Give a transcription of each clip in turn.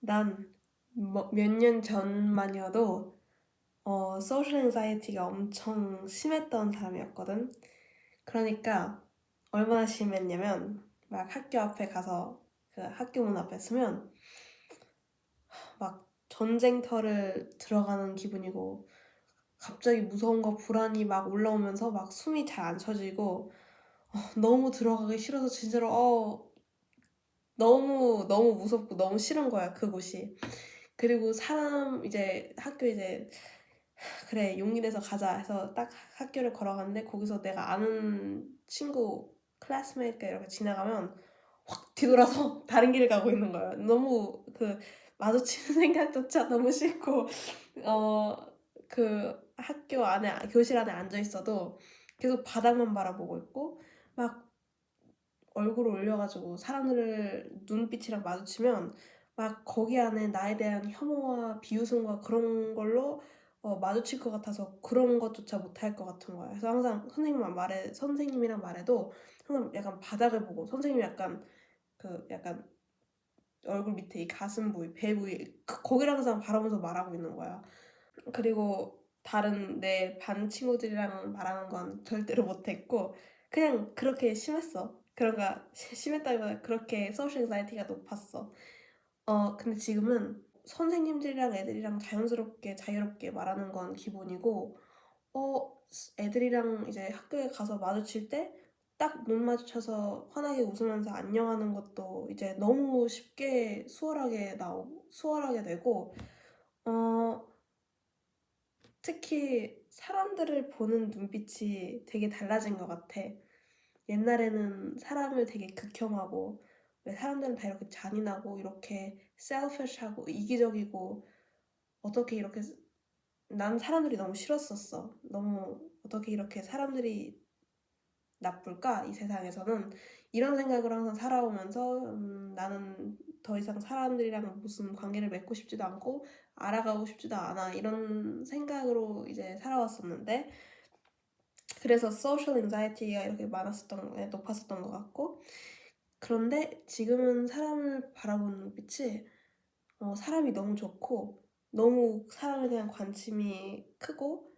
난 몇 년 전만이어도 소셜 앵자이티가 엄청 심했던 사람이었거든. 그러니까 얼마나 심했냐면 막 학교 앞에 가서 그 학교 문 앞에 서면 막 전쟁터를 들어가는 기분이고 갑자기 무서움과 불안이 막 올라오면서 막 숨이 잘 안 쳐지고 너무 들어가기 싫어서 진짜로 너무 너무 무섭고 너무 싫은 거야 그곳이. 그리고 사람 이제 학교 이제 그래 용기 내서 가자 해서 딱 학교를 걸어갔는데 거기서 내가 아는 친구 클래스메이트가 이렇게 지나가면 확 뒤돌아서 다른 길을 가고 있는 거야. 너무 그 마주치는 생각조차 너무 싫고 그 학교 안에 교실 안에 앉아 있어도 계속 바닥만 바라보고 있고 막 얼굴을 올려가지고 사람들 눈빛이랑 마주치면 막 거기 안에 나에 대한 혐오와 비웃음과 그런 걸로 마주칠 것 같아서 그런 것조차 못할 것 같은 거야. 그래서 항상 선생님이랑 말해도 항상 약간 바닥을 보고 선생님이 약간 얼굴 밑에 이 가슴 부위, 배 부위 거기를 항상 바라보면서 말하고 있는 거야. 그리고 다른 내 반 친구들이랑 말하는 건 절대로 못했고 그냥 그렇게 심했어. 그런가 심했다기보다 그렇게 소셜 앵자이티가 높았어. 근데 지금은 선생님들이랑 애들이랑 자연스럽게 자유롭게 말하는 건 기본이고 애들이랑 이제 학교에 가서 마주칠 때 딱 눈 마주쳐서 환하게 웃으면서 안녕하는 것도 이제 너무 쉽게 수월하게 되고 어 특히 사람들을 보는 눈빛이 되게 달라진 것 같아. 옛날에는 사람을 되게 극혐하고 왜 사람들은 다 이렇게 잔인하고 이렇게 selfish하고 이기적이고 어떻게 이렇게 난 사람들이 너무 싫었었어. 너무 어떻게 이렇게 사람들이 나쁠까? 이 세상에서는 이런 생각을 항상 살아오면서 나는 더 이상 사람들이랑 무슨 관계를 맺고 싶지도 않고 알아가고 싶지도 않아 이런 생각으로 이제 살아왔었는데 그래서 소셜 앵자이티가 이렇게 높았었던 것 같고 그런데 지금은 사람을 바라보는 눈빛이 사람이 너무 좋고 너무 사람에 대한 관심이 크고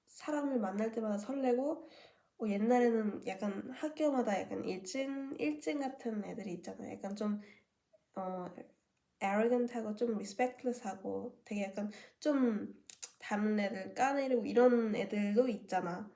사람을 만날 때마다 설레고 옛날에는 약간 학교마다 약간 일진 같은 애들이 있잖아. 약간 좀 어, arrogant하고 좀 respectless하고 되게 약간 좀 다른 애들 까내리고 이런 애들도 있잖아.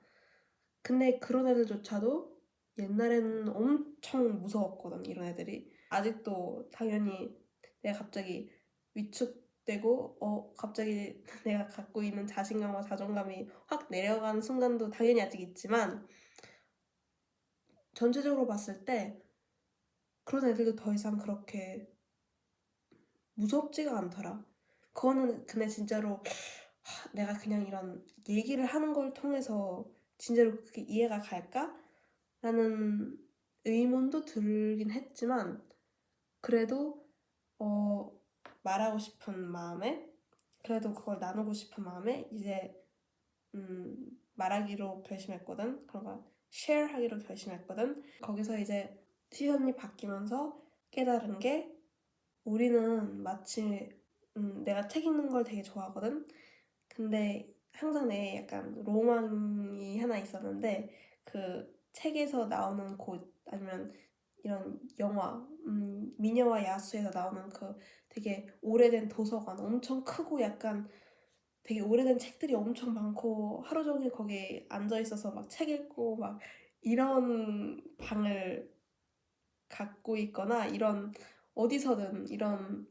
근데 그런 애들조차도 옛날에는 엄청 무서웠거든, 이런 애들이. 아직도 당연히 내가 갑자기 위축되고, 갑자기 내가 갖고 있는 자신감과 자존감이 확 내려가는 순간도 당연히 아직 있지만, 전체적으로 봤을 때 그런 애들도 더 이상 그렇게 무섭지가 않더라. 그거는 근데 진짜로 내가 그냥 이런 얘기를 하는 걸 통해서 진짜로 그게 이해가 갈까? 라는 의문도 들긴 했지만 그래도 어, 말하고 싶은 마음에 그래도 그걸 나누고 싶은 마음에 이제 말하기로 결심했거든. 그런가 share하기로 결심했거든. 거기서 이제 시선이 바뀌면서 깨달은 게 우리는 마치 내가 책 읽는 걸 되게 좋아하거든. 근데 항상 내 약간 로망이 하나 있었는데 그 책에서 나오는 곳 아니면 이런 영화, 미녀와 야수에서 나오는 그 되게 오래된 도서관 엄청 크고 약간 되게 오래된 책들이 엄청 많고 하루 종일 거기 앉아 있어서 막 책 읽고 막 이런 방을 갖고 있거나 이런 어디서든 이런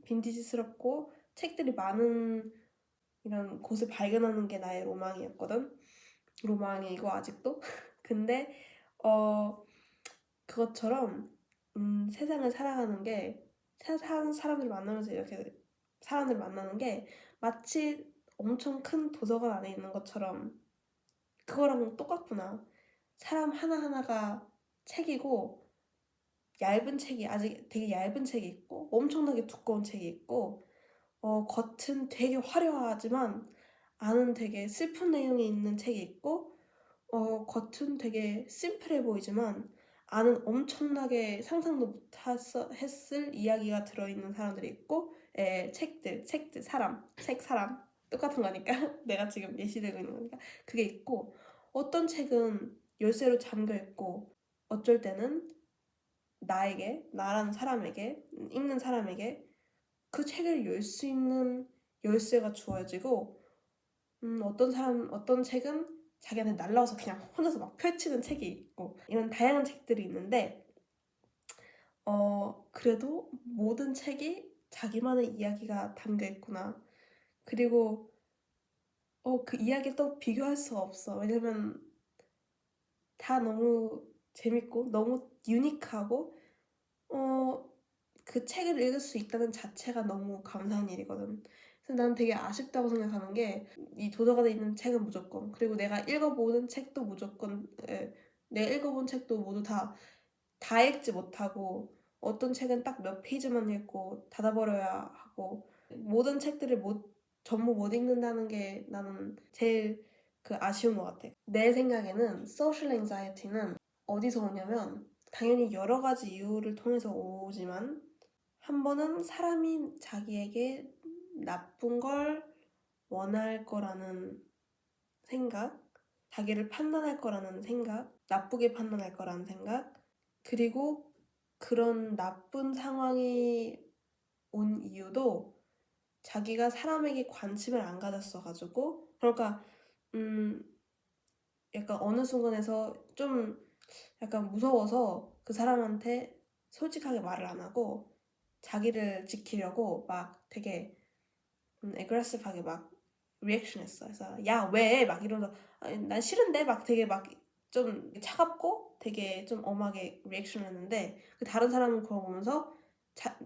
빈티지스럽고 책들이 많은 이런 곳을 발견하는 게 나의 로망이었거든. 로망이고 아직도. 근데 어 그것처럼 세상을 살아가는 게 사람들 만나면서 이렇게 사람들 만나는 게 마치 엄청 큰 도서관 안에 있는 것처럼 그거랑 똑같구나. 사람 하나하나가 책이고 얇은 책이 아직 되게 얇은 책이 있고 엄청나게 두꺼운 책이 있고 겉은 되게 화려하지만 안은 되게 슬픈 내용이 있는 책이 있고 겉은 되게 심플해 보이지만 나는 엄청나게 상상도 못했을 이야기가 들어있는 사람들이 있고, 책들, 사람 똑같은 거니까 내가 지금 예시들고 있는 거니까 그게 있고, 어떤 책은 열쇠로 잠겨 있고, 어쩔 때는 나라는 사람에게, 읽는 사람에게 그 책을 열 수 있는 열쇠가 주어지고, 어떤 책은 자기한테 날라와서 그냥 혼자서 막 펼치는 책이 있고, 이런 다양한 책들이 있는데, 그래도 모든 책이 자기만의 이야기가 담겨 있구나. 그리고 그 이야기를 또 비교할 수가 없어. 왜냐면 다 너무 재밌고 너무 유니크하고 그 책을 읽을 수 있다는 자체가 너무 감사한 일이거든. 그래서 난 되게 아쉽다고 생각하는 게, 이 도서관에 있는 책은 무조건, 그리고 내가 읽어보는 책도 무조건, 내가 읽어본 책도 모두 다 읽지 못하고, 어떤 책은 딱 몇 페이지만 읽고 닫아버려야 하고, 모든 책들을 전부 못 읽는다는 게 나는 제일 아쉬운 것 같아. 내 생각에는 social anxiety는 어디서 오냐면, 당연히 여러 가지 이유를 통해서 오지만, 한 번은 사람이 자기에게 나쁜 걸 원할 거라는 생각, 자기를 판단할 거라는 생각, 나쁘게 판단할 거라는 생각, 그리고 그런 나쁜 상황이 온 이유도 자기가 사람에게 관심을 안 가졌어가지고, 그러니까 약간 어느 순간에서 좀 약간 무서워서 그 사람한테 솔직하게 말을 안 하고 자기를 지키려고 막 되게 aggressive하게 막 리액션 했어. 그래서 야, 왜? 막 이러면서 난 싫은데? 막 되게 막 좀 차갑고 되게 좀 엄하게 리액션 했는데, 그 다른 사람은 그거 보면서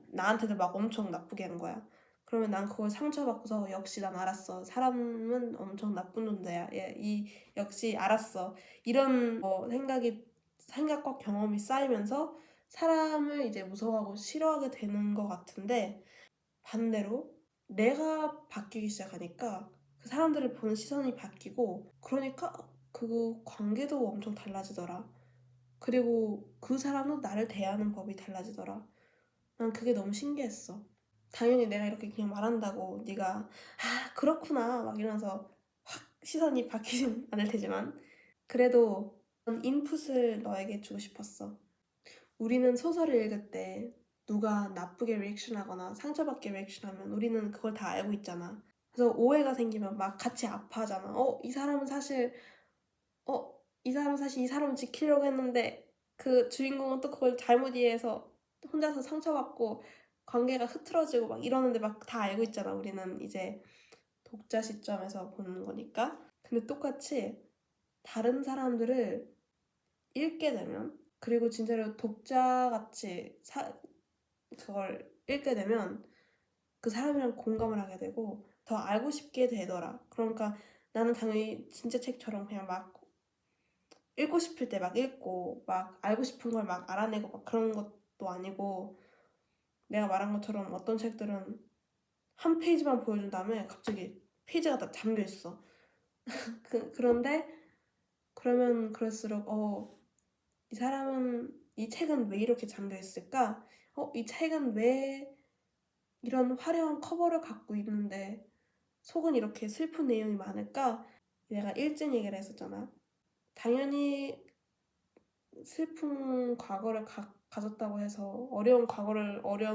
나한테도 막 엄청 나쁘게 한 거야. 그러면 난 그걸 상처받고서, 역시 난 알았어. 사람은 엄청 나쁜 존재야. 역시 알았어. 이런 생각과 경험이 쌓이면서 사람을 이제 무서워하고 싫어하게 되는 것 같은데, 반대로 내가 바뀌기 시작하니까 그 사람들을 보는 시선이 바뀌고, 그러니까 그 관계도 엄청 달라지더라. 그리고 그 사람도 나를 대하는 법이 달라지더라. 난 그게 너무 신기했어. 당연히 내가 이렇게 그냥 말한다고 네가 그렇구나 막 이러면서 확 시선이 바뀌진 않을 테지만, 그래도 그런 인풋을 너에게 주고 싶었어. 우리는 소설을 읽을 때 누가 나쁘게 리액션하거나 상처받게 리액션하면 우리는 그걸 다 알고 있잖아. 그래서 오해가 생기면 막 같이 아파하잖아. 이 사람 사실 이 사람을 지키려고 했는데 그 주인공은 또 그걸 잘못 이해해서 혼자서 상처받고 관계가 흐트러지고 막 이러는데, 막 다 알고 있잖아. 우리는 이제 독자 시점에서 보는 거니까. 근데 똑같이 다른 사람들을 읽게 되면, 그리고 진짜로 독자같이 그걸 읽게 되면 그 사람이랑 공감을 하게 되고 더 알고 싶게 되더라. 그러니까 나는 당연히 진짜 책처럼 그냥 막 읽고 싶을 때 막 읽고 막 알고 싶은 걸 막 알아내고 막 그런 것도 아니고, 내가 말한 것처럼 어떤 책들은 한 페이지만 보여준 다음에 갑자기 페이지가 다 잠겨 있어. 그런데 그러면 그럴수록 이 책은 왜 이렇게 잠겨 있을까? 이 책은 왜 이런 화려한 커버를 갖고 있는데 속은 이렇게 슬픈 내용이 많을까? 내가 일진 얘기를 했었잖아. 당연히 슬픈 과거를 가졌다고 해서, 어려운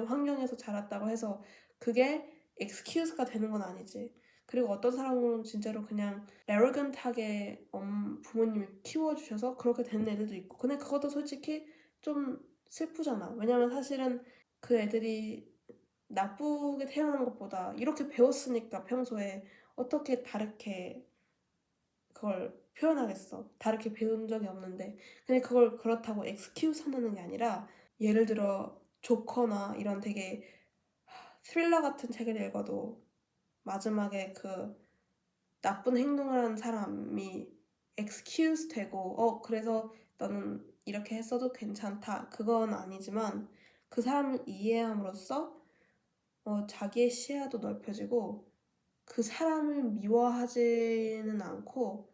환경에서 자랐다고 해서 그게 excuse가 되는 건 아니지. 그리고 어떤 사람은 진짜로 그냥 arrogant하게 부모님이 키워주셔서 그렇게 된 애들도 있고, 근데 그것도 솔직히 좀 슬프잖아. 왜냐면 사실은 그 애들이 나쁘게 태어난 것보다 이렇게 배웠으니까 평소에 어떻게 다르게 그걸 표현하겠어. 다르게 배운 적이 없는데. 근데 그걸 그렇다고 엑스큐즈 하는 게 아니라, 예를 들어 조커나 이런 되게 스릴러 같은 책을 읽어도 마지막에 그 나쁜 행동을 한 사람이 엑스큐즈 되고 그래서 너는 이렇게 했어도 괜찮다, 그건 아니지만 그 사람을 이해함으로써 자기의 시야도 넓혀지고, 그 사람을 미워하지는 않고,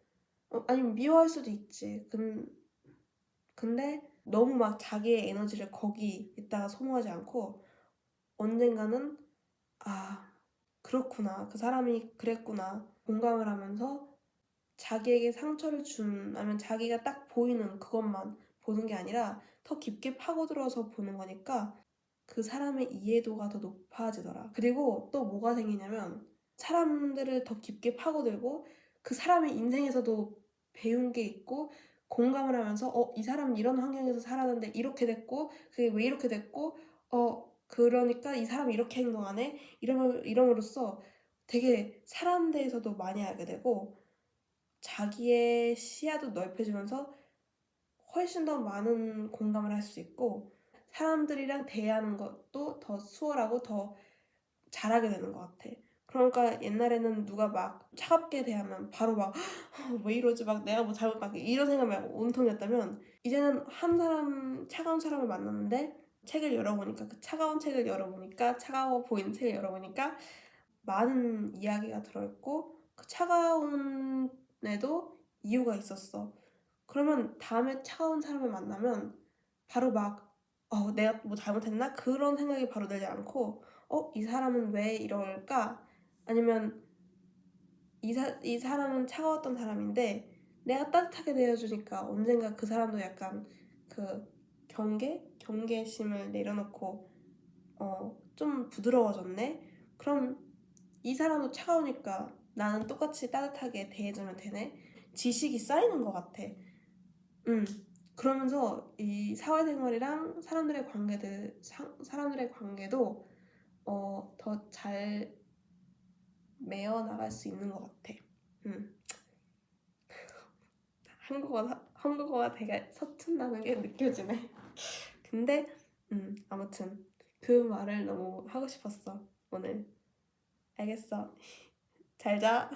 아니면 미워할 수도 있지. 근데 너무 막 자기의 에너지를 거기에다가 소모하지 않고 언젠가는 아, 그렇구나. 그 사람이 그랬구나. 공감을 하면서 자기에게 상처를 준, 아니면 자기가 딱 보이는 그것만 보는 게 아니라 더 깊게 파고들어서 보는 거니까 그 사람의 이해도가 더 높아지더라. 그리고 또 뭐가 생기냐면 사람들을 더 깊게 파고들고 그 사람의 인생에서도 배운 게 있고 공감을 하면서 이 사람은 이런 환경에서 살았는데 이렇게 됐고 그게 왜 이렇게 됐고 그러니까 이 사람이 이렇게 행동하네 이러므로써 되게 사람 대해서도 많이 알게 되고 자기의 시야도 넓혀지면서 훨씬 더 많은 공감을 할 수 있고 사람들이랑 대하는 것도 더 수월하고 더 잘하게 되는 것 같아. 그러니까 옛날에는 누가 막 차갑게 대하면 바로 막 왜 이러지 막 내가 뭐 잘못 막 이런 생각이 온통이었다면 이제는 한 사람 차가운 사람을 만났는데 책을 열어보니까 그 차가운 책을 열어보니까 차가워 보이는 책을 열어보니까 많은 이야기가 들어있고 그 차가운 애도 이유가 있었어. 그러면 다음에 차가운 사람을 만나면 바로 막 내가 뭐 잘못했나? 그런 생각이 바로 들지 않고 이 사람은 왜 이럴까? 아니면 이 사람은 차가웠던 사람인데 내가 따뜻하게 대해주니까 언젠가 그 사람도 약간 그 경계심을 내려놓고 좀 부드러워졌네? 그럼 이 사람도 차가우니까 나는 똑같이 따뜻하게 대해주면 되네? 지식이 쌓이는 것 같아. 그러면서 이 사회생활이랑 사람들의 관계도 더 잘 메어 나갈 수 있는 것 같아. 한국어가 되게 서툰다는 게 느껴지네. 근데 아무튼 그 말을 너무 하고 싶었어 오늘. 알겠어. 잘 자.